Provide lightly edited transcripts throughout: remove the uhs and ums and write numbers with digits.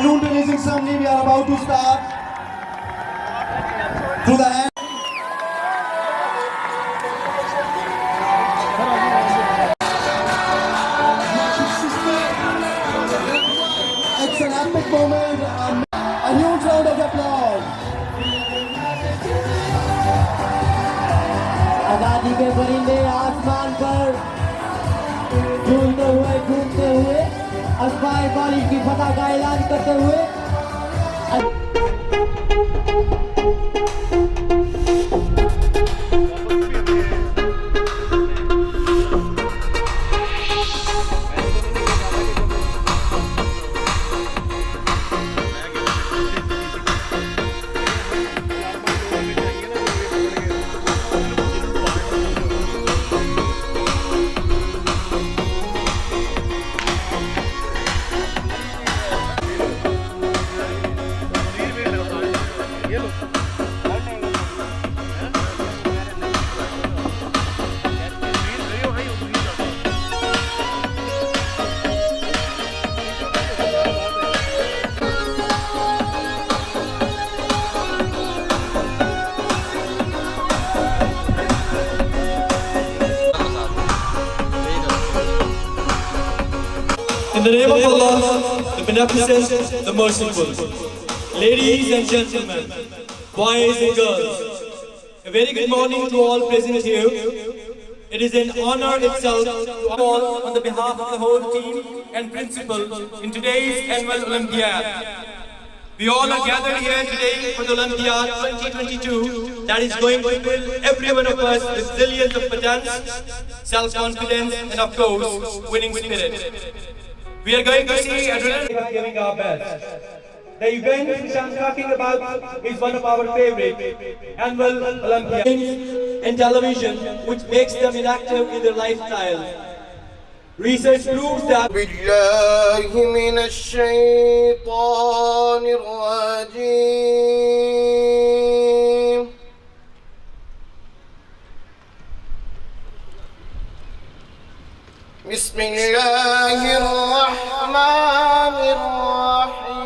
balloon releasing ceremony we are about to start. Through the hand. It's an epic moment. A huge round of applause. आजादी के परिंदे आसमान पर झूलते हुए घूमते हुए अस्पायर कॉलेज की फतह का ऐलान करते हुए In the name of Allah, the Beneficent, the Merciful, ladies and gentlemen, boys and girls, a very good morning to all present here. It is an honor itself to all on the behalf of the whole team and principal in today's annual Olympiad. We all are gathered here today for the Olympiad 2022 that is going to fill every one of us with zillions of patents, self-confidence and of course, winning spirit. We are going to see adrenaline giving our best. The event which I am talking about is one of our favorite annual Olympiad in television, which makes them inactive in their lifestyle. Research proves that بالله من الشيطان الرجيم بسم الله الرحمن الرحيم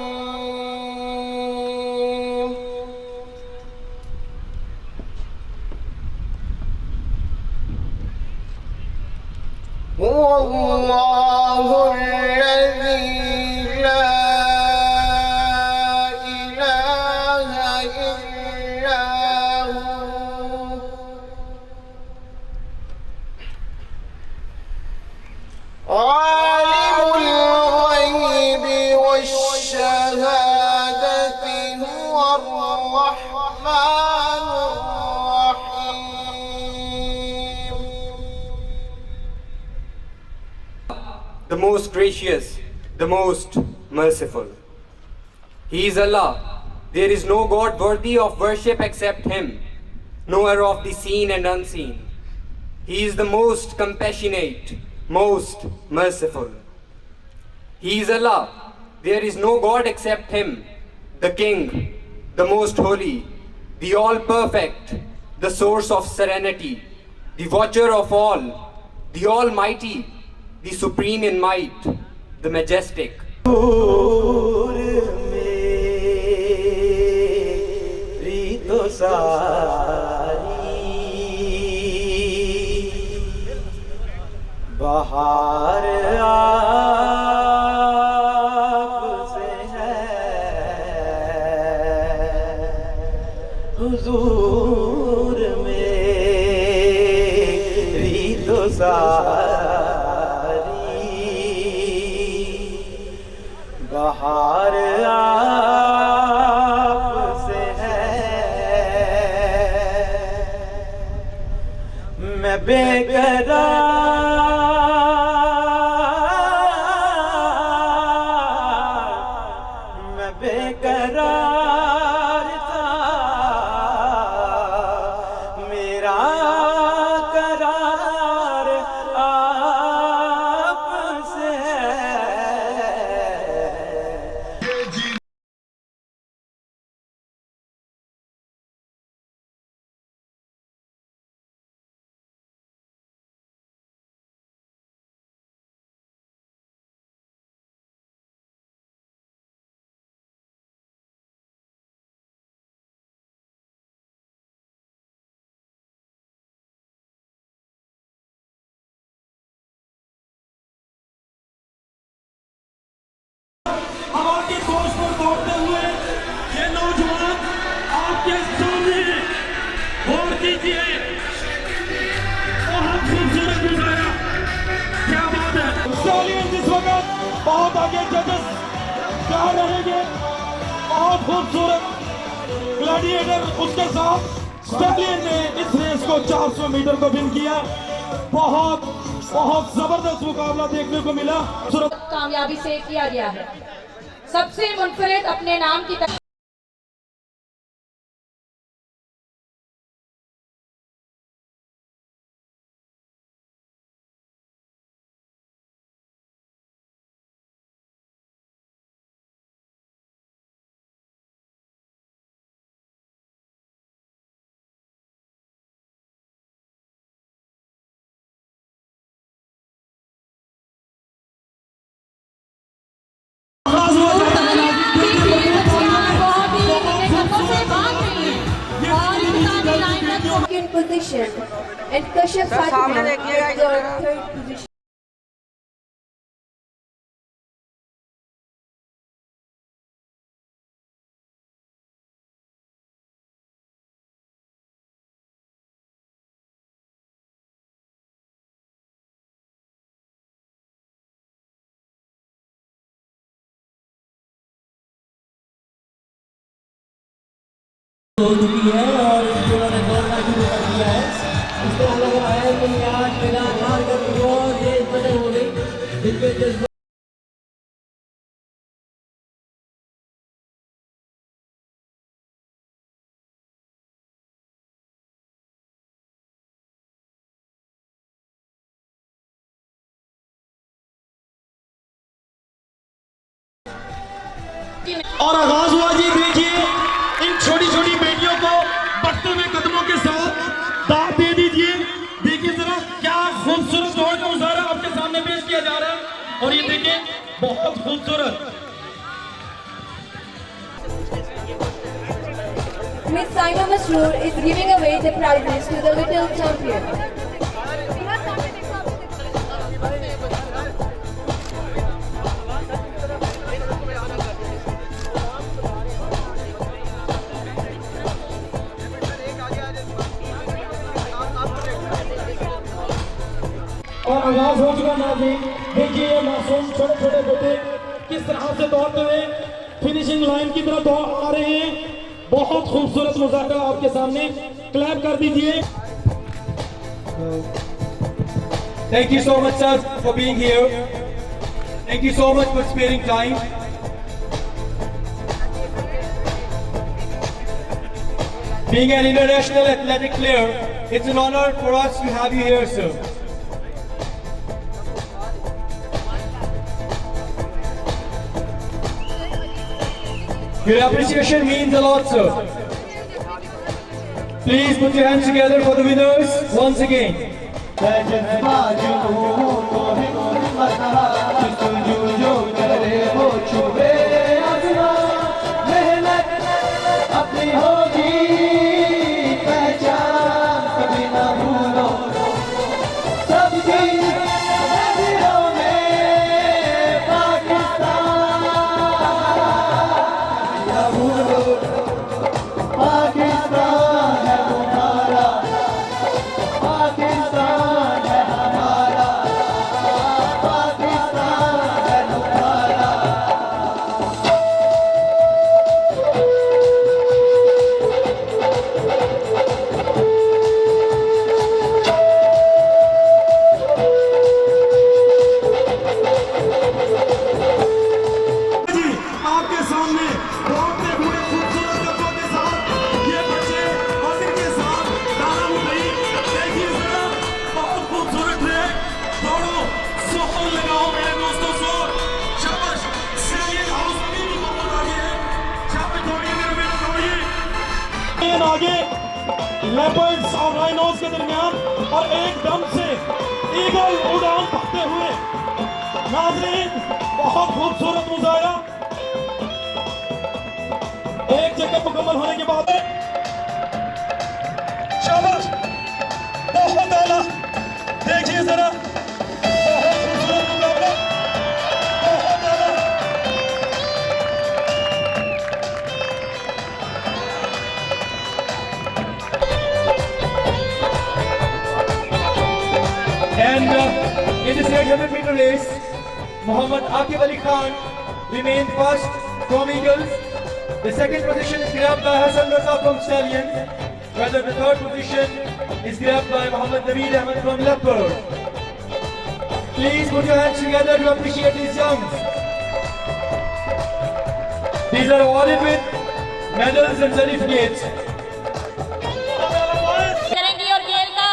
هو الله الذي لا إله إلا هو عالم الغيب والشهادة هو الرحمن الرحيم. The most gracious, the most merciful. He is Allah. There is no God worthy of worship except Him, knower of the seen and unseen. He is the most compassionate, most merciful. He is Allah. There is no God except Him, the King, the most holy, the all-perfect, the source of serenity, the watcher of all, the almighty, the supreme in might, the majestic. बहार आपसे है हुजूर मेरी तो सारी बहार आपसे है मैं बेकरार क्या रहेंगे, बहुत खूबसूरत ग्लैडिएटर उसके साथ स्टैलियन ने इस रेस को 400 मीटर को विन किया। बहुत बहुत जबरदस्त मुकाबला देखने को मिला। कामयाबी से किया गया है। सबसे मुनफरिद अपने नाम की तरह position and Kashyap Fatima at the third position. हो चुकी है और उन्होंने दौड़ना शुरू कर दिया है। इस तरह लग रहा है कि आज मैदान मार कर और तेज बदल हो गई, जिसमें जज्बा और आगाज हुआ जी। देखिए इन छोटी छोटी बेटियों को बढ़ते हुए कदमों के साथ दाद दे दीजिए। देखिए जरा क्या खूबसूरत दौड़ का मुजाहरा आपके सामने पेश किया जा रहा है और ये देखिए बहुत खूबसूरत। Miss Saima Masroor is giving away the prizes to the little champion. और आगाज हो चुका नाज़रीन। देखिए ये मासूम छोटे छोटे बेटे किस तरह से दौड़ते हुए फिनिशिंग लाइन की तरफ दौड़ आ रहे हैं। बहुत खूबसूरत मुजाहरा आपके सामने, क्लैप कर दीजिए। Thank you so much, sir, for being here. Thank you so much for sparing time. Being an international athletic player, it's an honor for us to have you here, sir. Your appreciation means a lot, sir. Please put your hands together for the winners once again. आगे leopards और rhinos के दरमियान और एकदम से eagle उड़ान भरते हुए नाज़रीन बहुत खूबसूरत मुजाहरा एक जगह मुकम्मल होने के बाद शाबाश, बहुत आला। देखिए जरा बहुत खूबसूरत मुकाबला, बहुत आला। And in this 800-meter race, Muhammad Aqib Ali Khan remained first from Eagles. The second position is grabbed by Hassan Raza from Stallions, whether the third position is grabbed by Muhammad Naveed Ahmed from Leopard. Please put your hands together to appreciate these youngs. These are awarded with medals and certificates. करेंगी और खेल का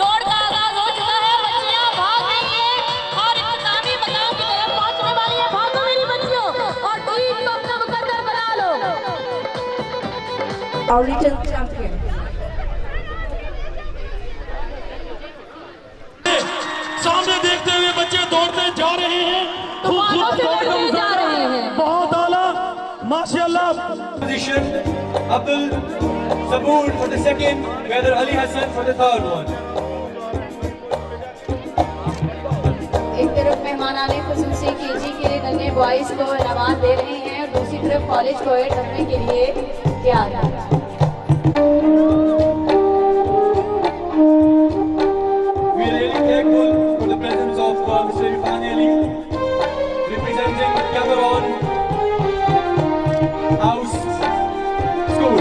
दौड़ का आगाज हो चुका है। बच्चियां भाग रही हैं और इख्तितामी मकाम की तरफ पहुंचने वाली है। भागो मेरी बच्चियों और टीम को अपना मुकद्दर बना लो। Our little champion. सामने देखते हुए बच्चे दौड़ते जा रहे हैं। तूफानों से लड़ते जा रहे हैं। बहुत आला, माशाल्लाह। Position Abdul Saboor for the second, whether Ali Hassan for the third one. एक तरफ मेहमान आने खुसूसी केजी के लिए नन्हे बॉयज को इनामात दे रहे हैं और दूसरी तरफ कॉलेज को रखने के लिए तैयार है। We are really thankful for the presence of Mr. Irfan Ali, representing Cameron House School.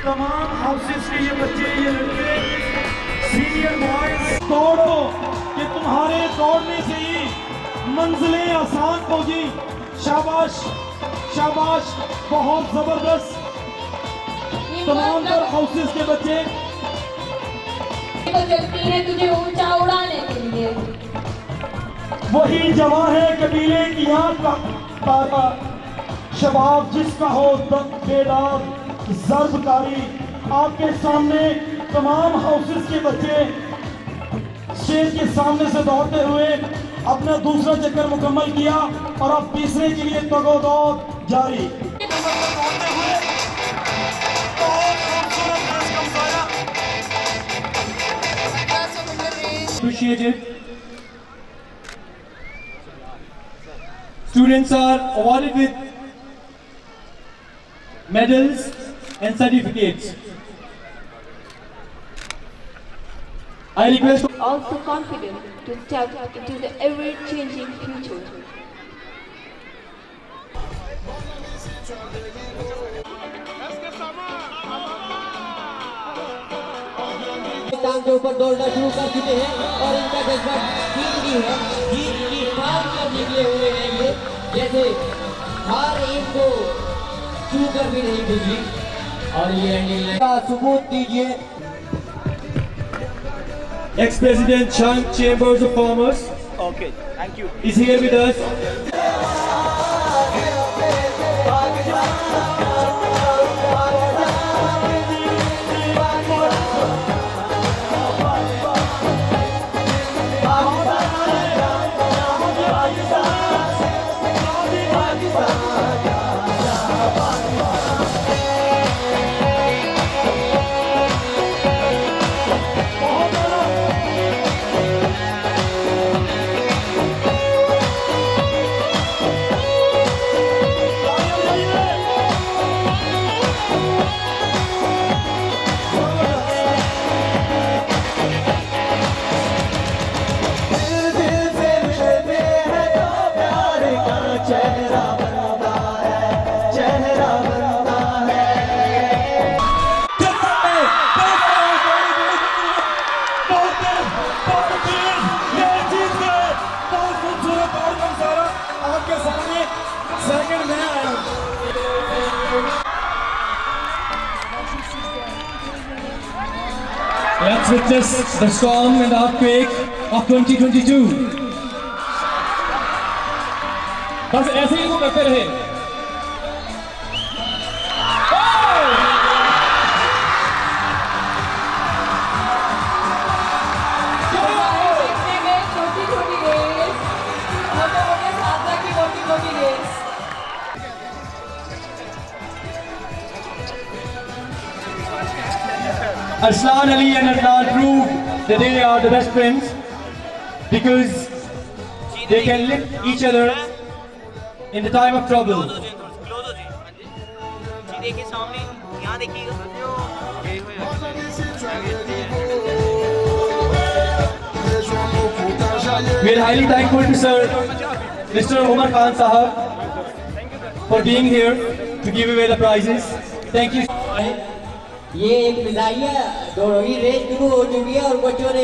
तमाम हाउसेस के ये बच्चे, ये लड़के, सीनियर बॉयज, दौड़ो कि तुम्हारे दौड़ने से ही मंजिलें आसान होगी। शाबाश शाबाश, बहुत जबरदस्त। तमाम तर हाउसेस के बच्चे तो चलती है तुझे ऊंचा उड़ाने के लिए। वही जवां है कबीले की आंख का तारा, शबाब जिसका हो बेदाग जर्बकारी। आपके सामने तमाम हाउसेस के बच्चे स्टेज के सामने से दौड़ते हुए अपना दूसरा चक्कर मुकम्मल किया और अब तीसरे के लिए तगोदौड़ जारी। Appreciated. Students are awarded with medals and certificates. I request Also confident to step into the ever-changing future. टांग के ऊपर दौड़ना शुरू कर चुके हैं और इनका जज्बा जीत भी है, जीत की टांग पर निकले हुए हैं ये, जैसे हार इनको छू कर भी नहीं गुजरी। और ये एंडिंग का सबूत दीजिए। ex-President Chang Chambers of Commerce. Okay, thank you. Is here with us. Let's witness the storm and earthquake of 2022. बस ऐसे ही वो करते रहे. देखने में छोटी-छोटी रेस, मोटे-मोटे साधना की मोटी-मोटी race. Arslan Ali and Adnan proved that they are the best friends because they can lift each other in the time of trouble. We are highly thankful to Sir Mr. Umar Khan Sahab for being here to give away the prizes. Thank you. ये एक मिजाइया दौड़ी race शुरू हो चुकी है और बच्चों ने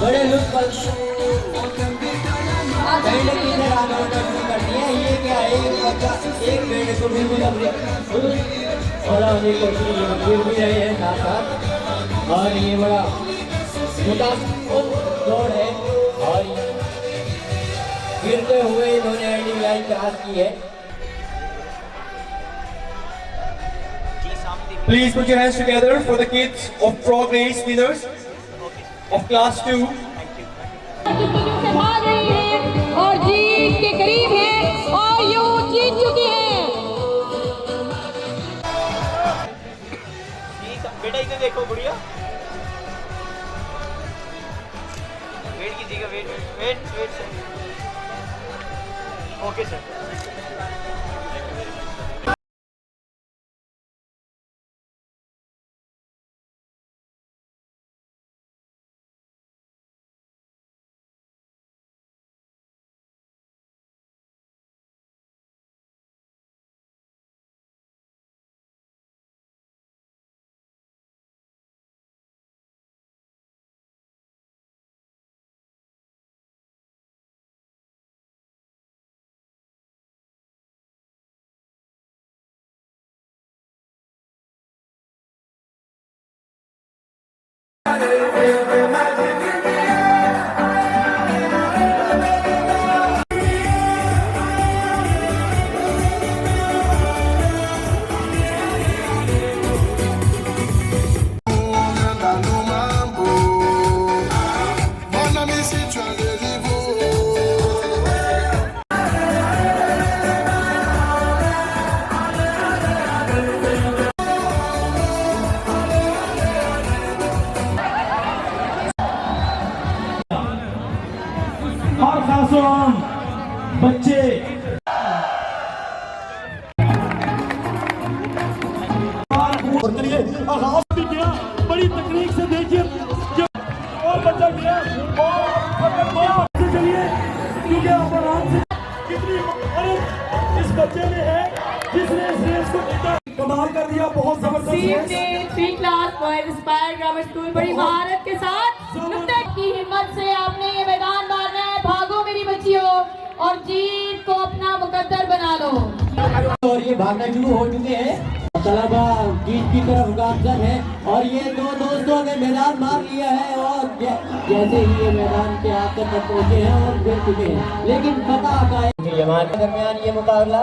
बड़े लुत्फ बैठ की तरह शुरू कर दिया है. ये क्या है, एक बच्चा एक बैठ को बिल्कुल अपने और आने की कोशिश गिर भी रहे हैं साथ साथ. और ये बड़ा मुतासिर दौड़ है और गिरते हुए इन्होंने एंडिंग लाइन क्रॉस की है. Please put your hands together for the kids of frog race winners of class 2. से भाग रही है और जीत के करीब है और यूं जीत चुकी है. बेटा इधर देखो गुड़िया, वेट कीजिएगा, वेट सर. Okay sir. और खासों बच्चे आगाज भी किया बड़ी तकनीक से. देखिए और बच्चा गया और चलिए क्योंकि आप आराम से कितनी इस बच्चे ने है जिसने इस रेस को जीता, कमाल कर दिया. बहुत जबरदस्त टीम ने 3 class boys inspire grammar school बड़ी महारत के साथ नुक्ते की हिम्मत से आपने ये मैदान मारना है. भागो मेरी बच्चियों और जीत को अपना मुकद्दर बना लो. और ये भागना शुरू हो चुके हैं. तलबा जीत की तरफ गामजन है और ये दो दोस्तों ने मैदान मार लिया है और जैसे ही ये मैदान के आखिर तक पहुंचे हैं और गिर चुके हैं, लेकिन पता का हमारे दरमियान ये मुकाबला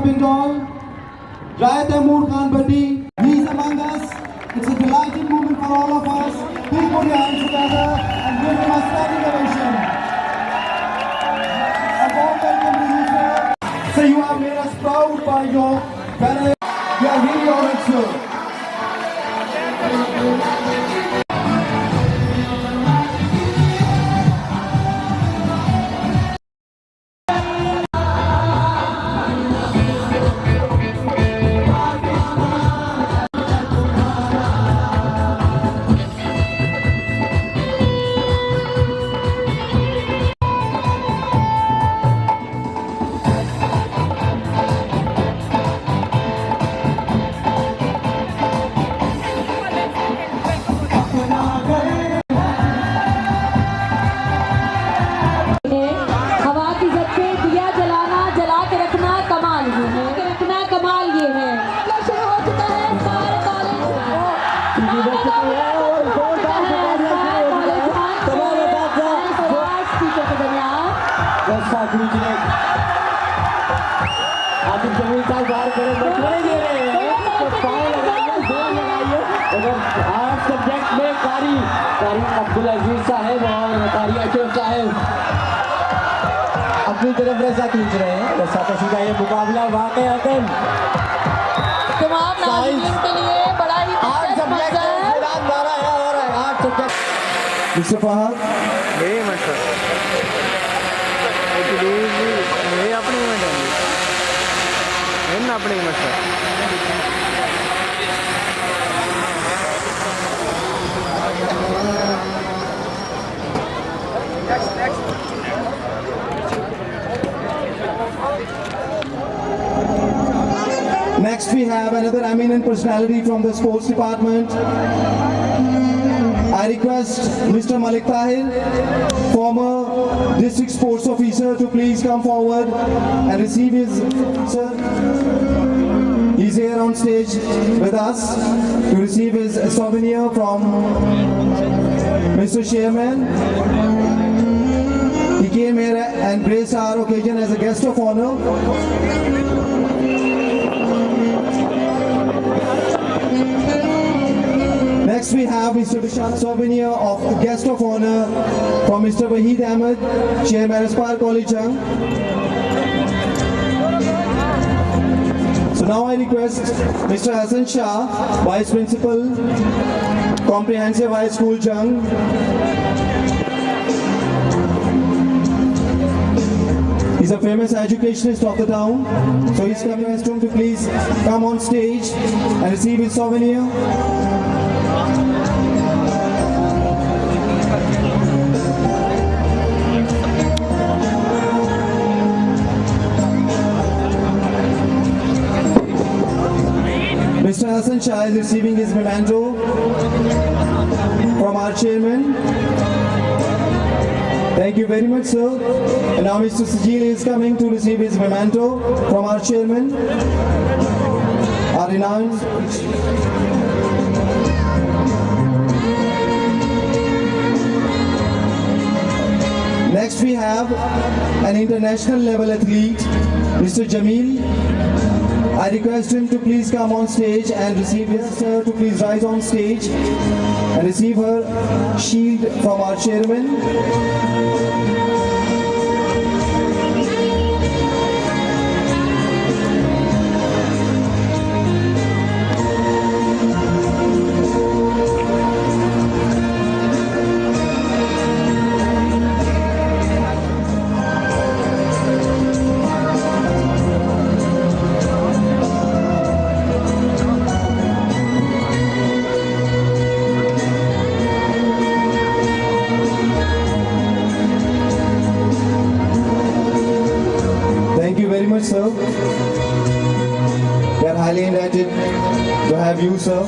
Bengal, Jai Taimur Khan Bhatti, he is among us. It's a delighting moment for all of us. Please put your hands together and give him a standing ovation. A warm welcome to you, sir. So you have made us proud by your valor. You are really honored, sir. खींचने आतिफ जमील साहब बाहर खड़े मशवरे दे रहे हैं तो पाँव लगाइए, जोर लगाइए। अगर आर्ट सब्जेक्ट में कारी अब्दुल अजीज साहब और कारी अशरफ साहब अपनी तरफ रस्सा खींच रहे हैं। रस्सा कशी का ये मुकाबला वाकईअतन तमाम नाज़रीन के लिए बड़ा ही आर्ट दिलचस्प सब्जेक्ट मंजर है। मैदान द्वारा है और art subject Mr. Fahad, next we have another eminent personality from the sports department. I request Mr. Malik Tahir, former district sports officer, to please come forward and receive his, sir. He's here on stage with us to receive his souvenir from Mr. Chairman. He came here and graced our occasion as a guest of honor. Next we have Mr. Vishal souvenir of guest of honor from Mr. Wahid Ahmed, Chairman Aspire College Jung. So now I request Mr. Hassan Shah, Vice Principal, Comprehensive High School Jung. He's a famous educationist of the town, so he's coming to please come on stage and receive his souvenir. Mr. Hassan Shah is receiving his memento from our chairman. Thank you very much, sir. And now Mr. Sajil is coming to receive his memento from our chairman. Our renowned Next we have an international level athlete, Mr. Jamil. I request him to please come on stage and receive his sister to please rise on stage and receive her shield from our chairman. Thank you very much, sir. We are highly indebted to have you, sir.